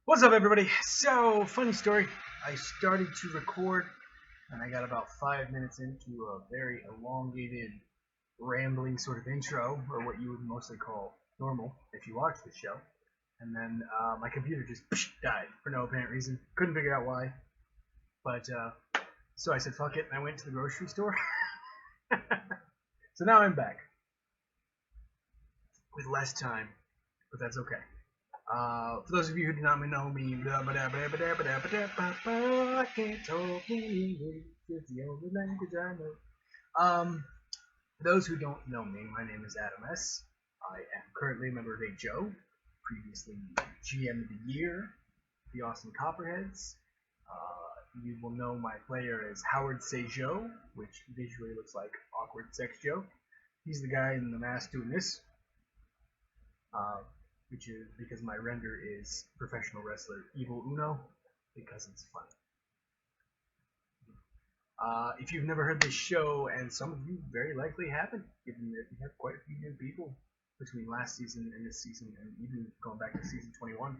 What's up, everybody? So, funny story. I started to record, and I got about 5 minutes into a very elongated, rambling sort of intro, or what you would mostly call normal if you watch the show. And then my computer just died for no apparent reason. Couldn't figure out why. But so I said, fuck it, and I went to the grocery store. So now I'm back with less time, but that's okay. For those of you who do not know me, I can't talk English, it's the only language I know. For those who don't know me, my name is Adam S. I am currently a member of HO, previously GM of the Year, the Austin Copperheads. You will know my player as Howard Sejo, which visually looks like awkward sex joke. He's the guy in the mask doing this. Which is because my render is professional wrestler Evil Uno, because it's fun. If you've never heard this show, and some of you very likely haven't, given that we have quite a few new people between last season and this season, and even going back to season 21,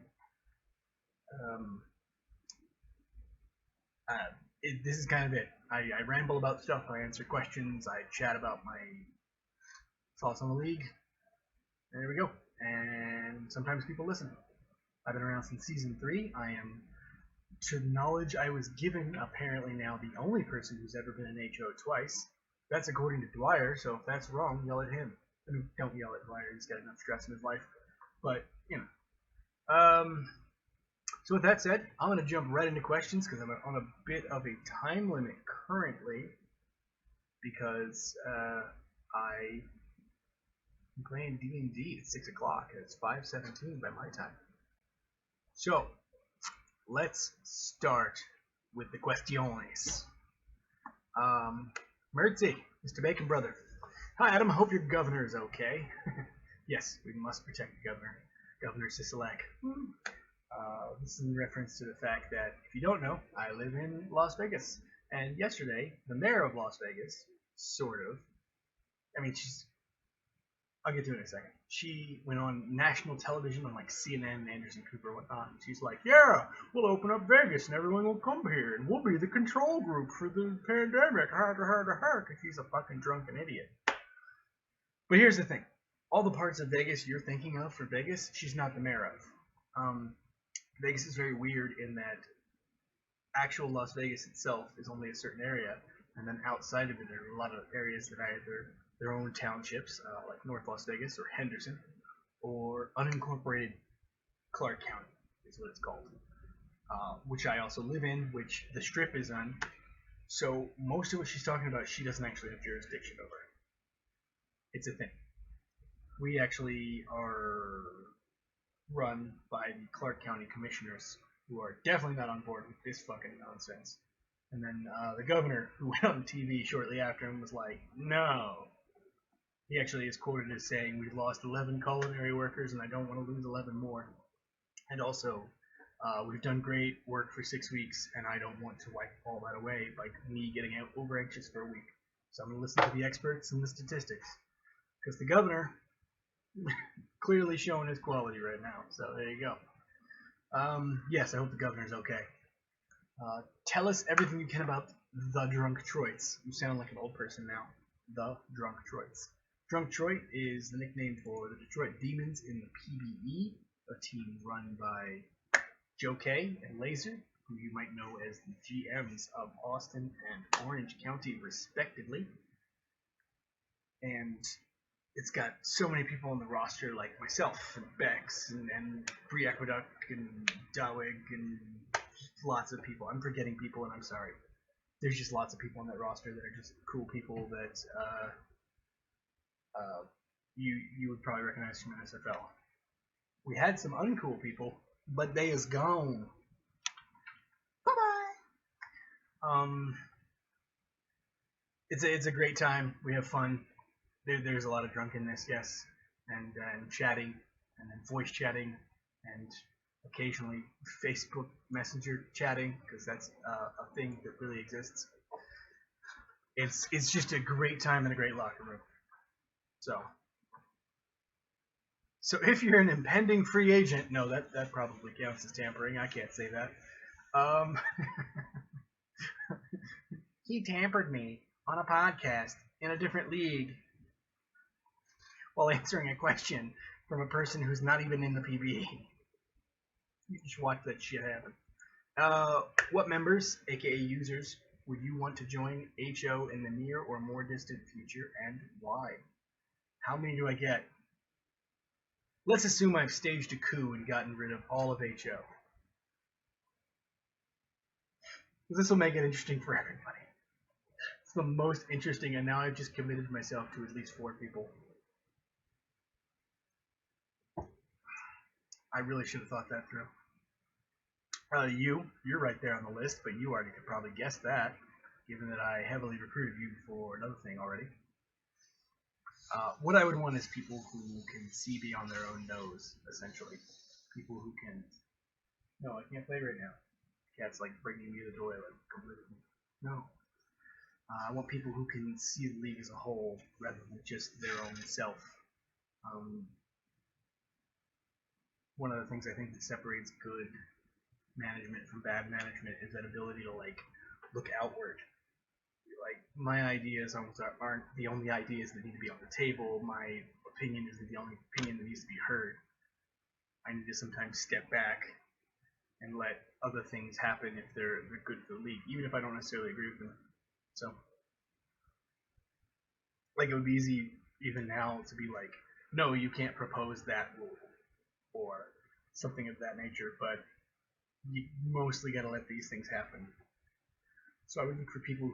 this is kind of it. I ramble about stuff, I answer questions, I chat about my thoughts on the league, and there we go. And sometimes people listen. I've been around since season 3. I am, to the knowledge I was given, apparently now the only person who's ever been in HO twice. That's according to Dwyer, so if that's wrong, yell at him. I mean, don't yell at Dwyer, he's got enough stress in his life. But, you know. So with that said, I'm going to jump right into questions, because I'm on a bit of a time limit currently, because I'm playing D&D at 6 o'clock, and it's 5:17 by my time. So, let's start with the questions. Mertzy, Mr. Bacon Brother. Hi, Adam. I hope your governor is okay. Yes, we must protect the governor. Governor Sisolak. This is in reference to the fact that, if you don't know, I live in Las Vegas. And yesterday, the mayor of Las Vegas, sort of, I mean, I'll get to it in a second. She went on national television on like CNN, Anderson Cooper, and whatnot, and she's like, yeah, we'll open up Vegas and everyone will come here and we'll be the control group for the pandemic. Because she's a fucking drunken idiot. But here's the thing. All the parts of Vegas you're thinking of for Vegas, she's not the mayor of. Vegas is very weird in that actual Las Vegas itself is only a certain area, and then outside of it there are a lot of areas that are either their own townships, like North Las Vegas or Henderson, or unincorporated Clark County is what it's called, which I also live in, which the Strip is on. So most of what she's talking about, she doesn't actually have jurisdiction over. It's a thing. We actually are run by the Clark County commissioners, who are definitely not on board with this fucking nonsense. And then the governor, who went on TV shortly after him, was like, no. He actually is quoted as saying, we've lost 11 culinary workers and I don't want to lose 11 more. And also, we've done great work for 6 weeks and I don't want to wipe all that away by me getting out over anxious for a week. So I'm going to listen to the experts and the statistics. Because the governor clearly showing his quality right now. So there you go. Yes, I hope the governor's okay. Tell us everything you can about the Drunk Troits. You sound like an old person now. The Drunk Troits. Drunk Troit is the nickname for the Detroit Demons in the PBE, a team run by Joe K and Laser, who you might know as the GMs of Austin and Orange County, respectively. And it's got so many people on the roster, like myself, and Bex, and Bree Aqueduct, and Dawig, and just lots of people. I'm forgetting people, and I'm sorry. There's just lots of people on that roster that are just cool people that you would probably recognize from NSFL. We had some uncool people, but they is gone. Bye-bye. It's a great time. We have fun. There's a lot of drunkenness, yes, and chatting, and then voice chatting, and occasionally Facebook Messenger chatting, because that's a thing that really exists. It's just a great time in a great locker room. So if you're an impending free agent, no, that probably counts as tampering. I can't say that. Um, he tampered me on a podcast in a different league while answering a question from a person who's not even in the PBE. You just watch that shit happen. What members, aka users, would you want to join HO in the near or more distant future, and why? How many do I get? Let's assume I've staged a coup and gotten rid of all of HO. This will make it interesting for everybody. It's the most interesting, and now I've just committed myself to at least 4 people. I really should have thought that through. You're right there on the list, but you already could probably guess that, given that I heavily recruited you for another thing already. What I would want is people who can see beyond their own nose, essentially. People who can... No, I can't play right now. Cat's like bringing me to the toilet completely. No. I want people who can see the league as a whole, rather than just their own self. One of the things I think that separates good management from bad management is that ability to like look outward. Like my ideas aren't the only ideas that need to be on the table. My opinion isn't the only opinion that needs to be heard. I need to sometimes step back and let other things happen if they're good for the league, even if I don't necessarily agree with them. So, like, it would be easy even now to be like, no, you can't propose that rule or something of that nature, but you mostly got to let these things happen. So I would look for people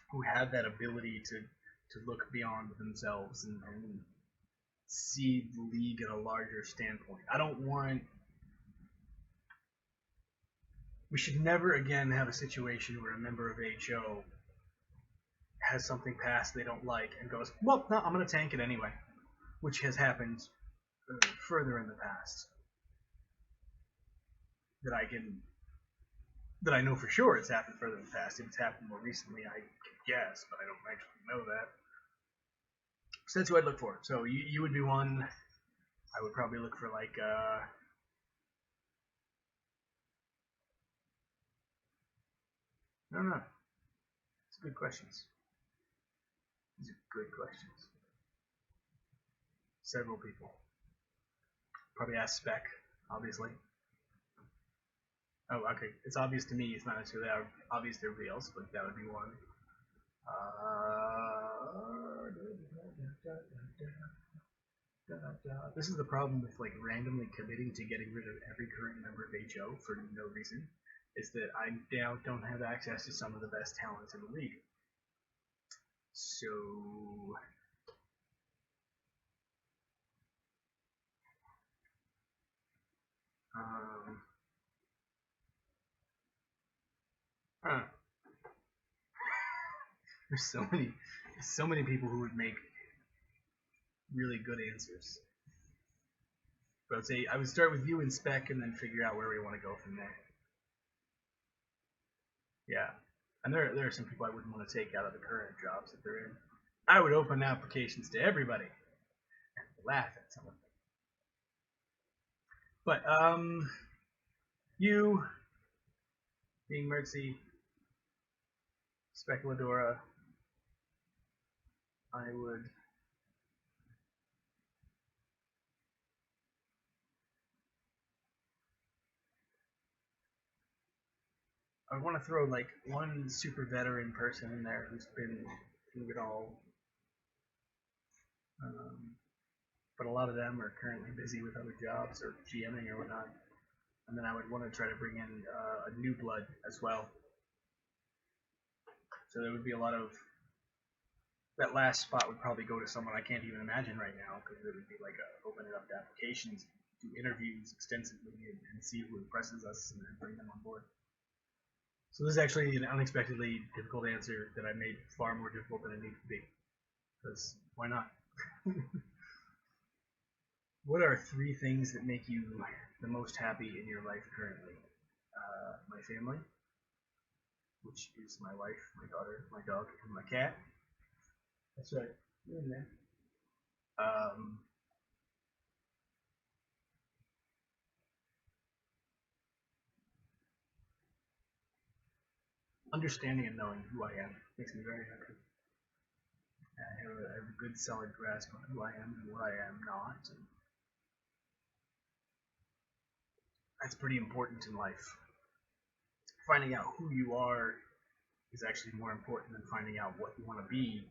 who have that ability to look beyond themselves and see the league at a larger standpoint. We should never again have a situation where a member of HO has something passed they don't like and goes, well, no, I'm going to tank it anyway, which has happened further in the past. That I know for sure it's happened further in the past. If it's happened more recently, I can guess, but I don't actually know that. So that's what I'd look for. So you would be one. I would probably look for like I don't know. It's good questions. These are good questions. Several people. Probably ask Spec, obviously. Oh, okay. It's obvious to me. It's not necessarily obvious to everybody else, but that would be one. This is the problem with like randomly committing to getting rid of every current member of HO for no reason, is that I now don't have access to some of the best talents in the league. So there's so many people who would make really good answers. But I would start with you and Spec and then figure out where we want to go from there. Yeah. And there are some people I wouldn't want to take out of the current jobs that they're in. I would open applications to everybody and laugh at some of them. But you being Mertzy, Speculadora, I would want to throw like one super veteran person in there who's been through it all. But a lot of them are currently busy with other jobs or GMing or whatnot. And then I would want to try to bring in a new blood as well. So there would be a lot of... That last spot would probably go to someone I can't even imagine right now, because it would be like open it up to applications, do interviews extensively, and see who impresses us and bring them on board. So this is actually an unexpectedly difficult answer that I made far more difficult than it needs to be. Because why not? What are 3 things that make you the most happy in your life currently? My family, which is my wife, my daughter, my dog, and my cat. That's right. You're in there. understanding and knowing who I am makes me very happy. I have a good solid grasp on who I am and what I am not. And that's pretty important in life. Finding out who you are is actually more important than finding out what you want to be.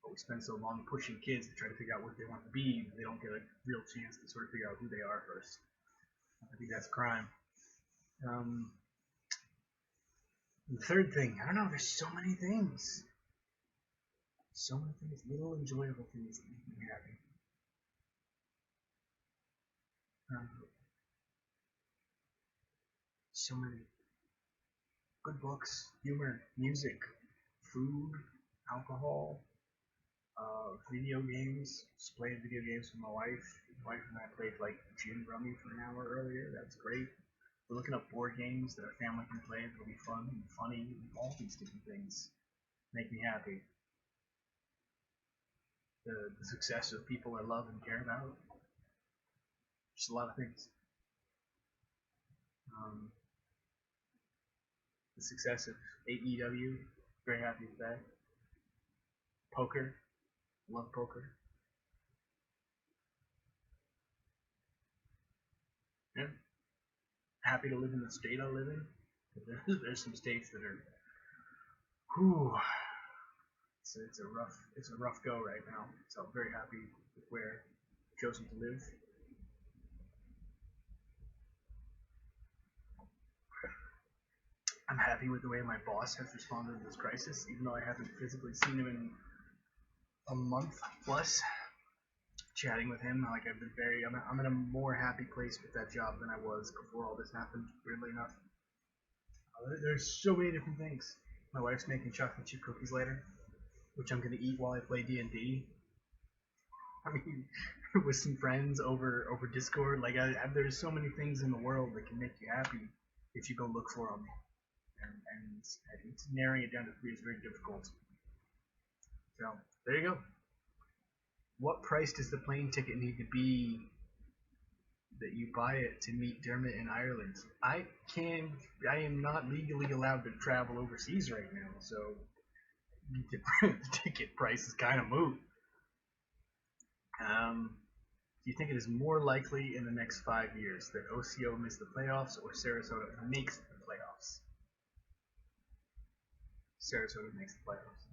But we spend so long pushing kids to try to figure out what they want to be, they don't get a real chance to sort of figure out who they are first. I think that's a crime. The third thing, I don't know, there's so many things. So many things, little enjoyable things that make me happy. So many good books, humor, music, food, alcohol, video games. Just playing video games with my wife. My wife and I played like gin rummy for an hour earlier. That's great. We're looking up board games that our family can play. That'll be fun and funny. And all these different things make me happy. The success of people I love and care about. Just a lot of things. The success of AEW, very happy with that. Poker, love poker. Yeah. Happy to live in the state I live in. There's some states that are, whew, it's a rough go right now. So I'm very happy with where I've chosen to live. I'm happy with the way my boss has responded to this crisis, even though I haven't physically seen him in a month plus. Chatting with him, like I've been I'm in a more happy place with that job than I was before all this happened. Weirdly enough, there's so many different things. My wife's making chocolate chip cookies later, which I'm gonna eat while I play D&D. I mean, with some friends over Discord. Like there's so many things in the world that can make you happy if you go look for them. And it's narrowing it down to 3 is very difficult. So there you go. What price does the plane ticket need to be that you buy it to meet Dermot in Ireland? I am not legally allowed to travel overseas right now, so the ticket price is kind of moot. Do you think it is more likely in the next 5 years that OCO miss the playoffs or Sarasota makes the playoffs? Sarasota makes the playoffs.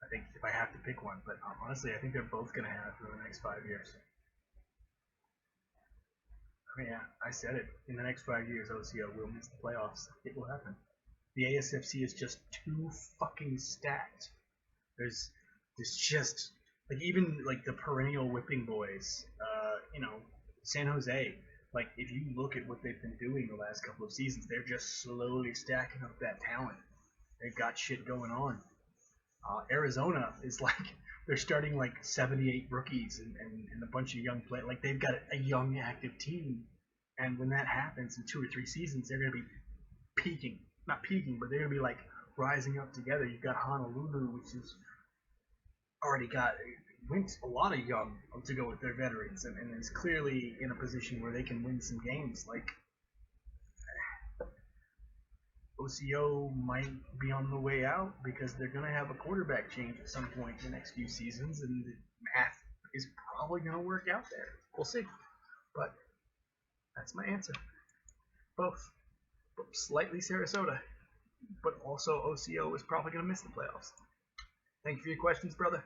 I think if I have to pick one, but honestly, I think they're both going to happen in the next 5 years. I mean, yeah, I said it. In the next 5 years, OCO will miss the playoffs. It will happen. The ASFC is just too fucking stacked. There's just like even like the perennial whipping boys. San Jose. Like if you look at what they've been doing the last couple of seasons, they're just slowly stacking up that talent. They've got shit going on. Arizona is like they're starting like 78 rookies and a bunch of young players. Like they've got a young active team, and when that happens in 2 or 3 seasons, they're gonna be peaking. Not peaking, but they're gonna be like rising up together. You've got Honolulu, which has already got a lot of young to go with their veterans, and is clearly in a position where they can win some games. Like OCO might be on the way out because they're going to have a quarterback change at some point in the next few seasons, and the math is probably going to work out there. We'll see. But that's my answer. Both. Slightly Sarasota, but also OCO is probably going to miss the playoffs. Thank you for your questions, brother.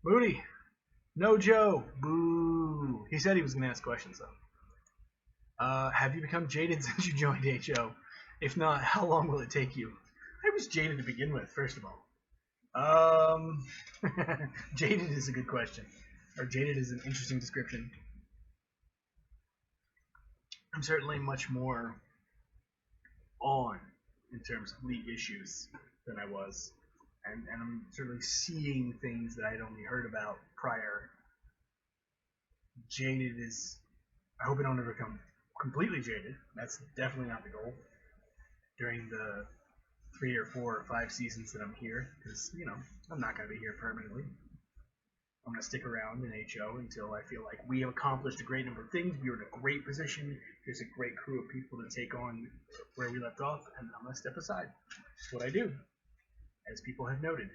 Moody. No Joe. Boo. He said he was going to ask questions, though. Have you become jaded since you joined HO? If not, how long will it take you? I was jaded to begin with, first of all. Jaded is a good question. Or jaded is an interesting description. I'm certainly much more on in terms of league issues than I was. And I'm certainly seeing things that I'd only heard about prior. Jaded is... I hope I don't ever become completely jaded. That's definitely not the goal during the 3 or 4 or 5 seasons that I'm here, because, I'm not going to be here permanently. I'm going to stick around in HO until I feel like we have accomplished a great number of things. We are in a great position. There's a great crew of people to take on where we left off, and I'm going to step aside. That's what I do, as people have noted.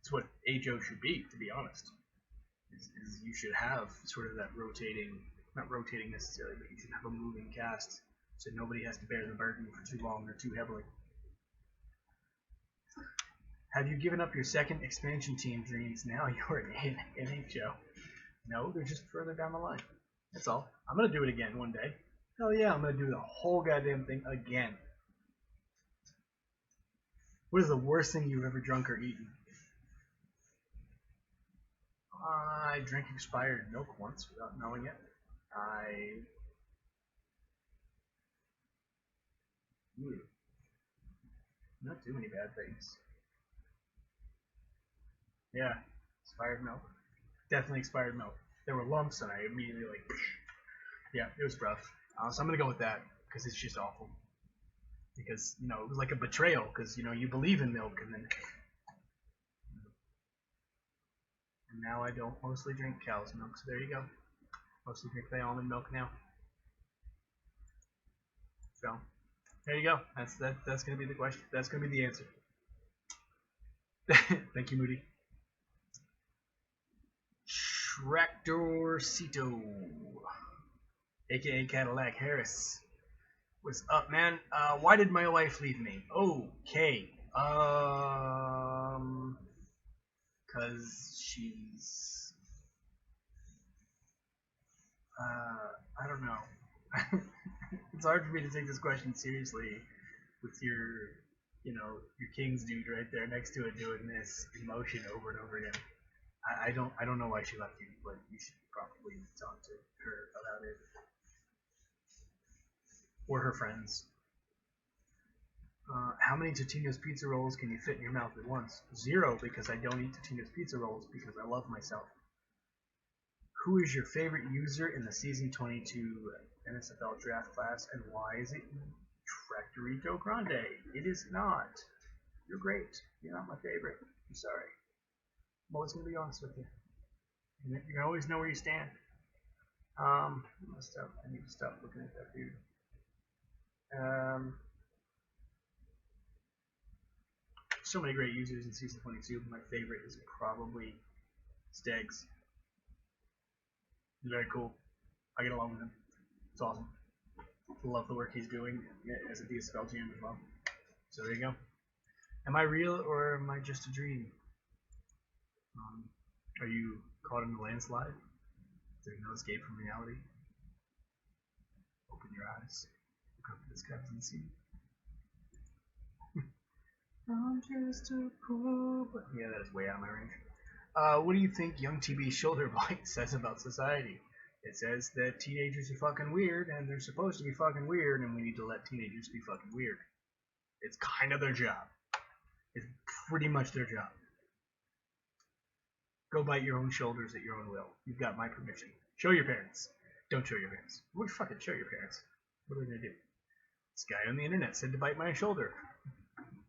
It's what HO should be, to be honest. Is you should have sort of that rotating, not rotating necessarily, but you should have a moving cast, so nobody has to bear the burden for too long or too heavily. Have you given up your second expansion team dreams? Now you're in HO. No, they're just further down the line. That's all. I'm going to do it again one day. Hell yeah, I'm going to do the whole goddamn thing again. What is the worst thing you've ever drunk or eaten? I drank expired milk once without knowing it. Not too many bad things. Yeah, expired milk. Definitely expired milk. There were lumps, and I immediately like, yeah, it was rough. So I'm gonna go with that because it's just awful. Because it was like a betrayal. Because you believe in milk, and now I don't mostly drink cow's milk. So there you go. Mostly drink the almond milk now. So there you go. That's gonna be the question. That's gonna be the answer. Thank you, Moody. Tractorcito, aka Cadillac Harris. What's up, man? Why did my wife leave me? Okay. Cause she's I don't know. It's hard for me to take this question seriously with your King's dude right there next to it doing this emotion over and over again. I don't know why she left you, but you should probably talk to her about it. Or her friends. How many Totino's pizza rolls can you fit in your mouth at once? 0, because I don't eat Totino's pizza rolls because I love myself. Who is your favorite user in the Season 22 NSFL draft class, and why is it Tractorito Grande? It is not. You're great. You're not my favorite. I'm sorry. I'm always going to be honest with you. You can always know where you stand. I need to stop looking at that dude. So many great users in Season 22. My favorite is probably Stegs. He's very cool. I get along with him. It's awesome. I love the work he's doing as a DSFL GM as well. So there you go. Am I real or am I just a dream? Are you caught in a landslide? There's no escape from reality. Open your eyes. Look up at the skies and see. I'm just a poor. Yeah, that is way out of my range. What do you think Young TB's shoulder blight says about society? It says that teenagers are fucking weird, and they're supposed to be fucking weird, and we need to let teenagers be fucking weird. It's kind of their job. It's pretty much their job. Go bite your own shoulders at your own will. You've got my permission. Show your parents. Don't show your parents. What fucking show your parents? What are they gonna do? This guy on the internet said to bite my shoulder.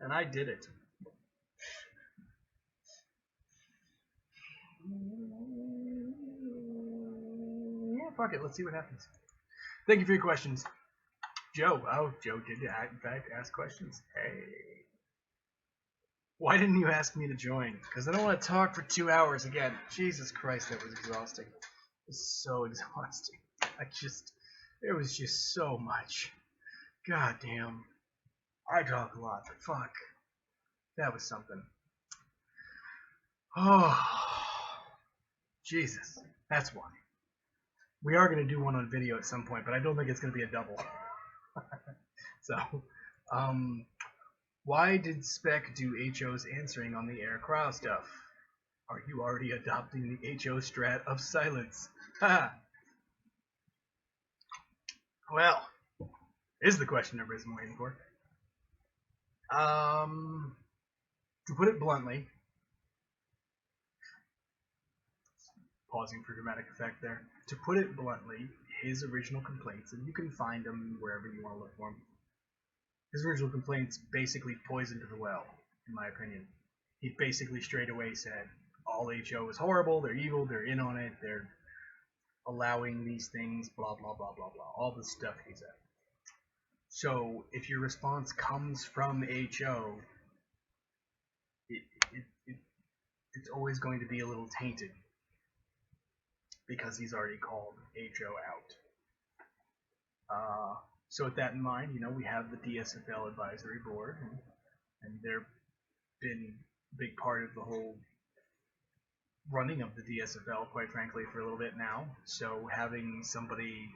And I did it. Yeah, fuck it. Let's see what happens. Thank you for your questions. Joe. Oh, Joe did in fact ask questions. Hey. Why didn't you ask me to join? Because I don't want to talk for 2 hours again. Jesus Christ, that was exhausting. It was so exhausting. It was just so much. God damn. I talk a lot, but fuck. That was something. Oh. Jesus. That's why. We are going to do one on video at some point, but I don't think it's going to be a double. So, why did Spec do HO's answering on the air crowd stuff? Are you already adopting the HO strat of silence? Ha! Well, is the question everybody's been waiting for. To put it bluntly, pausing for dramatic effect there. To put it bluntly, his original complaints, and you can find them wherever you want to look for them. His original complaints basically poisoned the well, in my opinion. he basically straight away said all HO is horrible, they're evil, they're in on it, they're allowing these things, blah blah blah blah blah, all the stuff he said. So if your response comes from HO, it, it, it's always going to be a little tainted because he's already called HO out. So with that in mind, we have the DSFL advisory board, and they've been a big part of the whole running of the DSFL, quite frankly, for a little bit now. So having somebody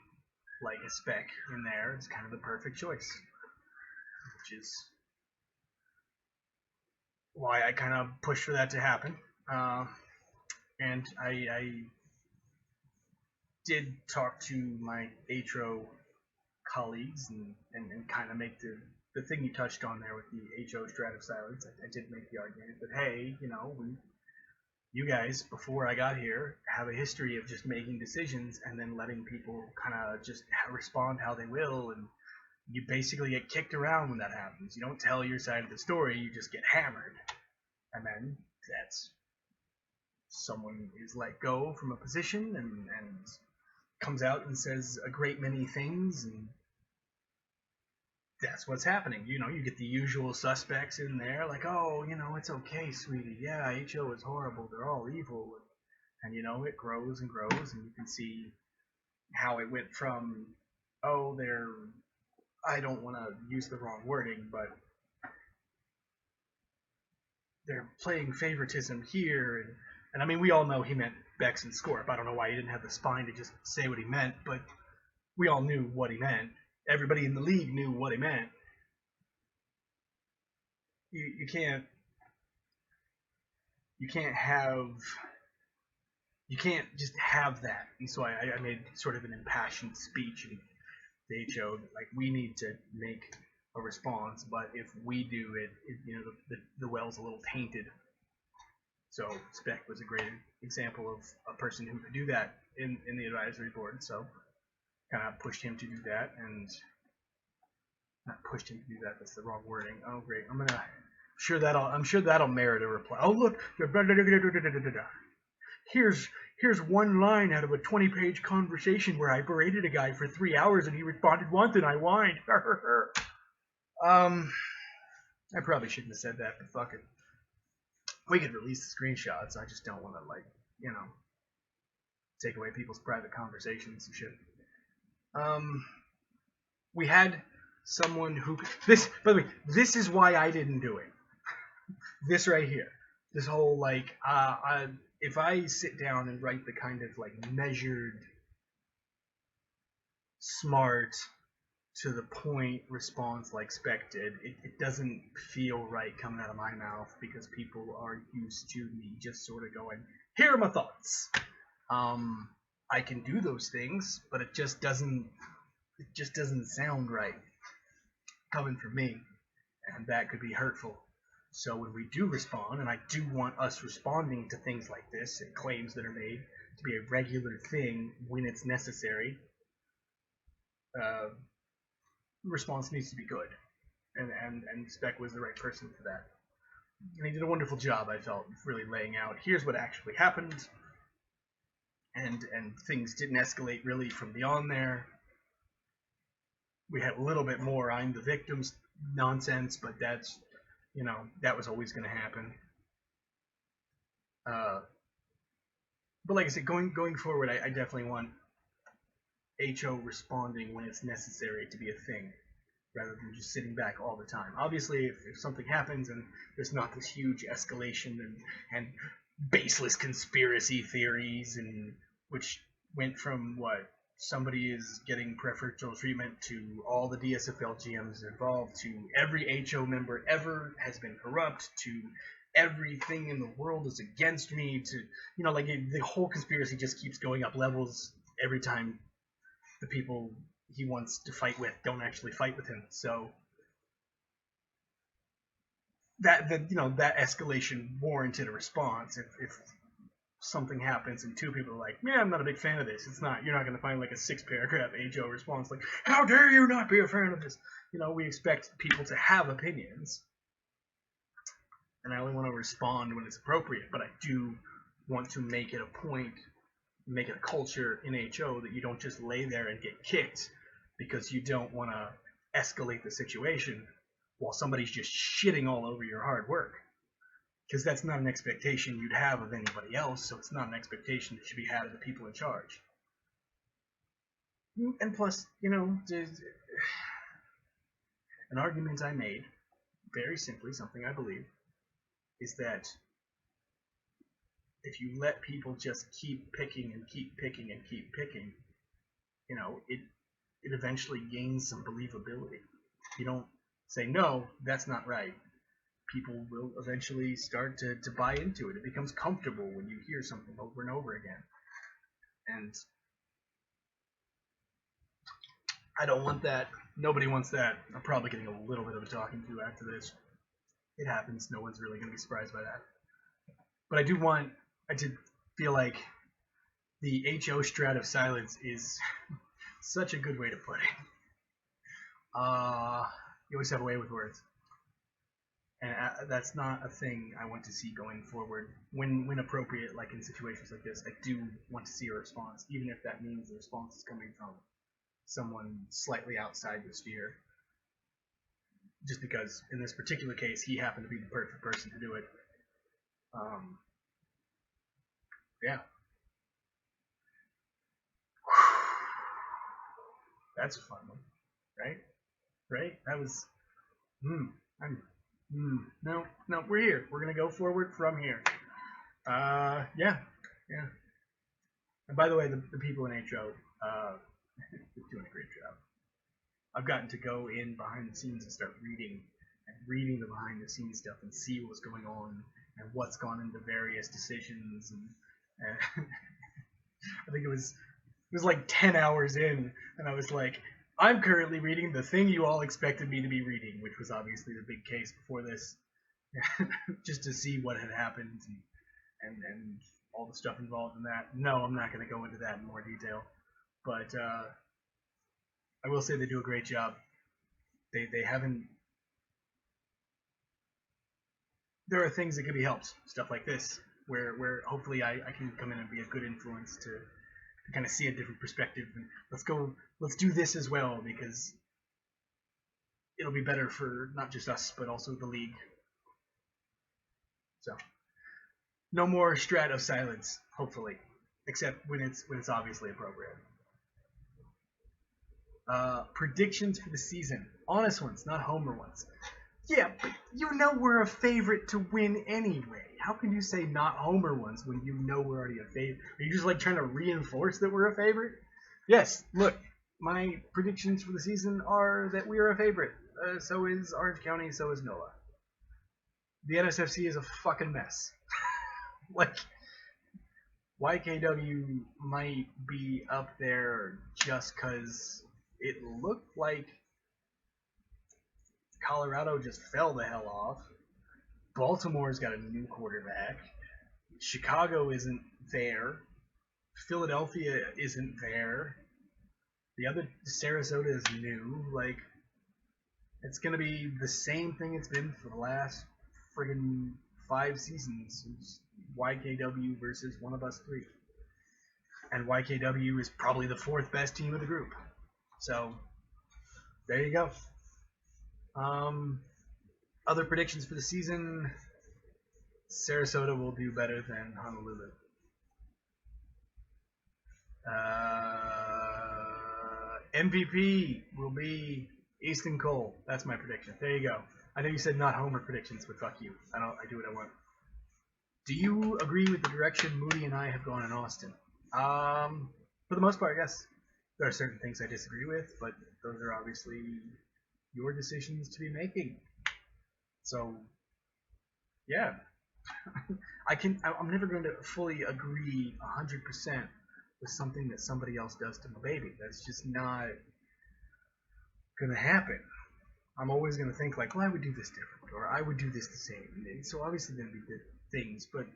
like a spec in there is kind of the perfect choice, which is why I kind of pushed for that to happen. And I did talk to my HO colleagues and kind of make the thing you touched on there with the HO strat of silence. I did make the argument that, hey, you guys, before I got here, have a history of just making decisions and then letting people kind of just respond how they will, and you basically get kicked around when that happens. You don't tell your side of the story, you just get hammered. And then that's someone is let go from a position and comes out and says a great many things, and that's what's happening. You get the usual suspects in there, like, oh, it's okay, sweetie. Yeah, HO is horrible. They're all evil. And it grows and grows, and you can see how it went from, oh, I don't want to use the wrong wording, but they're playing favoritism here. And I mean, we all know he meant Bex and Scorp. I don't know why he didn't have the spine to just say what he meant, but we all knew what he meant. Everybody in the league knew what he meant. You can't just have that. And so I made sort of an impassioned speech and the HO, like, we need to make a response, but if we do it, the well's a little tainted. So Spec was a great example of a person who could do that in the advisory board. So kind of pushed him to do that, and not pushed him to do that. That's the wrong wording. Oh, great. I'm sure that'll merit a reply. Oh, look. Here's one line out of a 20-page conversation where I berated a guy for 3 hours and he responded once and I whined. I probably shouldn't have said that, but fuck it. We could release the screenshots. I just don't want to, take away people's private conversations and shit. We had someone who... By the way, this is why I didn't do it. This right here. This whole, if I sit down and write the kind of, measured, smart, to the point response like Spec did, it doesn't feel right coming out of my mouth because people are used to me just sort of going, here are my thoughts. I can do those things, but it just doesn't sound right coming from me, and that could be hurtful. So when we do respond, and I do want us responding to things like this and claims that are made to be a regular thing when it's necessary, response needs to be good, and Spec was the right person for that. And he did a wonderful job, I felt, really laying out, here's what actually happened, and things didn't escalate really from beyond there. We had a little bit more I'm the victim's nonsense, but that's, that was always going to happen. But like I said, going forward, I definitely want HO responding when it's necessary to be a thing, rather than just sitting back all the time. Obviously, if something happens and there's not this huge escalation and baseless conspiracy theories, and which went from what somebody is getting preferential treatment to all the DSFL GMs involved to every HO member ever has been corrupt to everything in the world is against me to the whole conspiracy just keeps going up levels every time the people he wants to fight with don't actually fight with him. So that escalation warranted a response. If something happens and two people are like, yeah, I'm not a big fan of this, you're not going to find like a 6-paragraph HO response like, how dare you not be a fan of this? We expect people to have opinions, and I only want to respond when it's appropriate. But I do want to make it a point, make it a culture in HO that you don't just lay there and get kicked because you don't want to escalate the situation while somebody's just shitting all over your hard work. Because that's not an expectation you'd have of anybody else, so it's not an expectation that should be had of the people in charge. And plus, you know, an argument I made, very simply, something I believe, is that if you let people just keep picking and keep picking and keep picking, you know, it eventually gains some believability. If you don't say, no, that's not right, people will eventually start to buy into it. It becomes comfortable when you hear something over and over again. And I don't want that. Nobody wants that. I'm probably getting a little bit of a talking to after this. It happens. No one's really going to be surprised by that. But I did feel like the HO strat of silence is such a good way to put it. You always have a way with words. And that's not a thing I want to see going forward. When appropriate, like in situations like this, I do want to see a response, even if that means the response is coming from someone slightly outside the sphere. Just because, in this particular case, he happened to be the perfect person to do it. Yeah. That's a fun one, right? Right? That was. No, we're here. We're gonna go forward from here. Yeah. And by the way, the people in HO, they're doing a great job. I've gotten to go in behind the scenes and start reading the behind the scenes stuff and see what's going on and what's gone into various decisions. And I think it was like 10 hours in, and I was like, I'm currently reading the thing you all expected me to be reading, which was obviously the big case before this, just to see what had happened and all the stuff involved in that. No, I'm not going to go into that in more detail, but I will say they do a great job. They haven't. There are things that can be helped, stuff like this, where hopefully I can come in and be a good influence to kind of see a different perspective, and let's do this as well, because it'll be better for not just us but also the league. So no more strat of silence, hopefully, except when it's obviously appropriate. Predictions for the season, honest ones, not homer ones. Yeah, but you know we're a favorite to win anyway. How can you say not homer ones when you know we're already a favorite? Are you just like trying to reinforce that we're a favorite? Yes, look, my predictions for the season are that we are a favorite. So is Orange County, so is NOLA. The NSFC is a fucking mess. Like, YKW might be up there just because it looked like Colorado just fell the hell off. Baltimore's got a new quarterback. Chicago isn't there. Philadelphia isn't there. The other, Sarasota, is new. Like, it's going to be the same thing it's been for the last friggin' 5 seasons. It's YKW versus one of us 3. And YKW is probably the 4th best team of the group. So, there you go. Other predictions for the season: Sarasota will do better than Honolulu. MVP will be Easton Cole. That's my prediction. There you go. I know you said not homer predictions, but fuck you. I do what I want. Do you agree with the direction Moody and I have gone in Austin? For the most part, yes. There are certain things I disagree with, but those are obviously your decisions to be making. So, yeah. I'm never going to fully agree 100% with something that somebody else does to my baby. That's just not going to happen. I'm always going to think like, well, I would do this different, or I would do this the same. And so obviously there will be things, but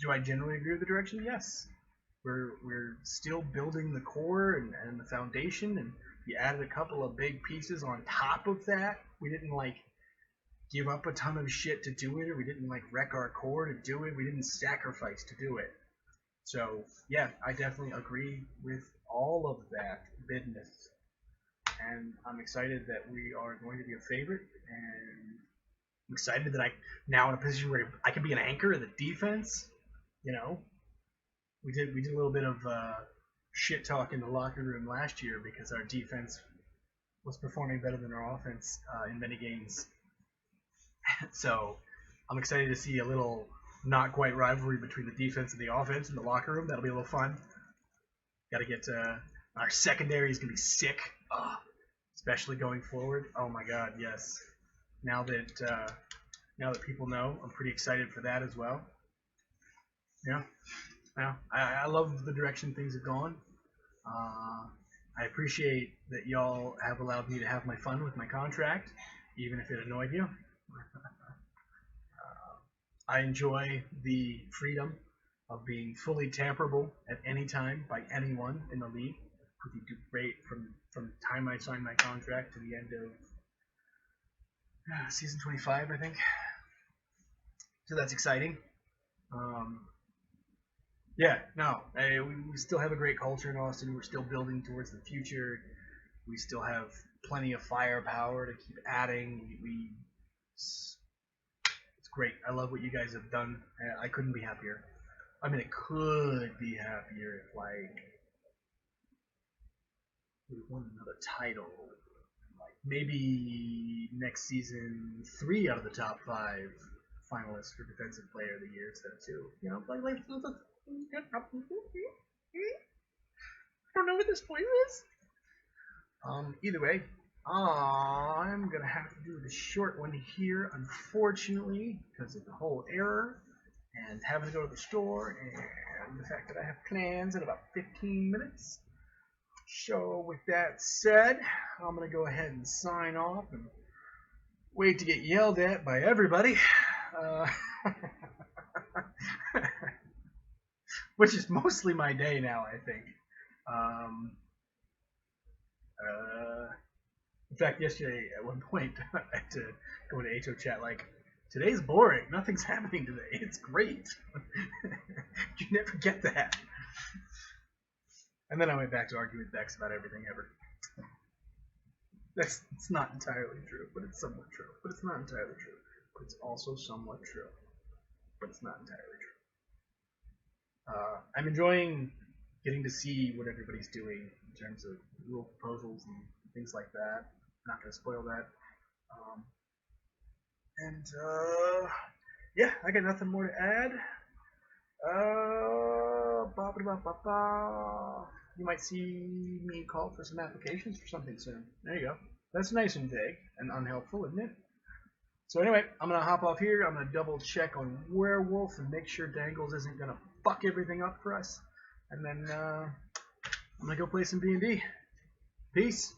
do I generally agree with the direction? Yes. We're still building the core and the foundation, and we added a couple of big pieces on top of that. We didn't like give up a ton of shit to do it, or we didn't like wreck our core to do it. We didn't sacrifice to do it. So yeah, I definitely agree with all of that business, and I'm excited that we are going to be a favorite, and I'm excited that I now in a position where I can be an anchor of the defense. You know, we did a little bit of shit talk in the locker room last year because our defense was performing better than our offense in many games. So I'm excited to see a little not quite rivalry between the defense and the offense in the locker room. That'll be a little fun. Got to get our secondary is gonna be sick, especially going forward. Oh my God, yes. Now that people know, I'm pretty excited for that as well. Yeah, I love the direction things have gone. I appreciate that y'all have allowed me to have my fun with my contract, even if it annoyed you. I enjoy the freedom of being fully tamperable at any time by anyone in the league. We do great from the time I signed my contract to the end of season 25, I think. So that's exciting. Yeah, no, we still have a great culture in Austin. We're still building towards the future. We still have plenty of firepower to keep adding. It's great. I love what you guys have done. I couldn't be happier. I mean, I could be happier if, like, we won another title. Like, maybe next season, 3 out of the top 5 finalists for Defensive Player of the Year instead of 2. You know, like I don't know what this place is. Either way, I'm gonna have to do the short one here, unfortunately, because of the whole error and having to go to the store and the fact that I have plans in about 15 minutes. So with that said, I'm gonna go ahead and sign off and wait to get yelled at by everybody. Which is mostly my day now, I think. In fact, yesterday at one point I had to go into HO chat like, today's boring. Nothing's happening today. It's great. You never get that. And then I went back to argue with Bex about everything ever. It's not entirely true, but it's somewhat true. But it's not entirely true. But it's also somewhat true. But it's not entirely true. I'm enjoying getting to see what everybody's doing in terms of rule proposals and things like that. I'm not going to spoil that. Yeah, I got nothing more to add. You might see me call for some applications for something soon. There you go. That's nice and vague and unhelpful, isn't it? So anyway, I'm going to hop off here. I'm going to double check on Werewolf and make sure Dangles isn't going to fuck everything up for us. And then I'm going to go play some D&D. Peace.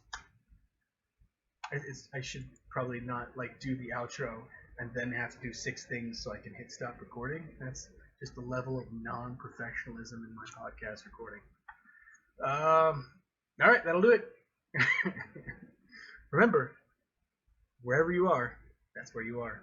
I should probably not like do the outro and then have to do 6 things so I can hit stop recording. That's just the level of non-professionalism in my podcast recording. Alright, that'll do it. Remember, wherever you are, that's where you are.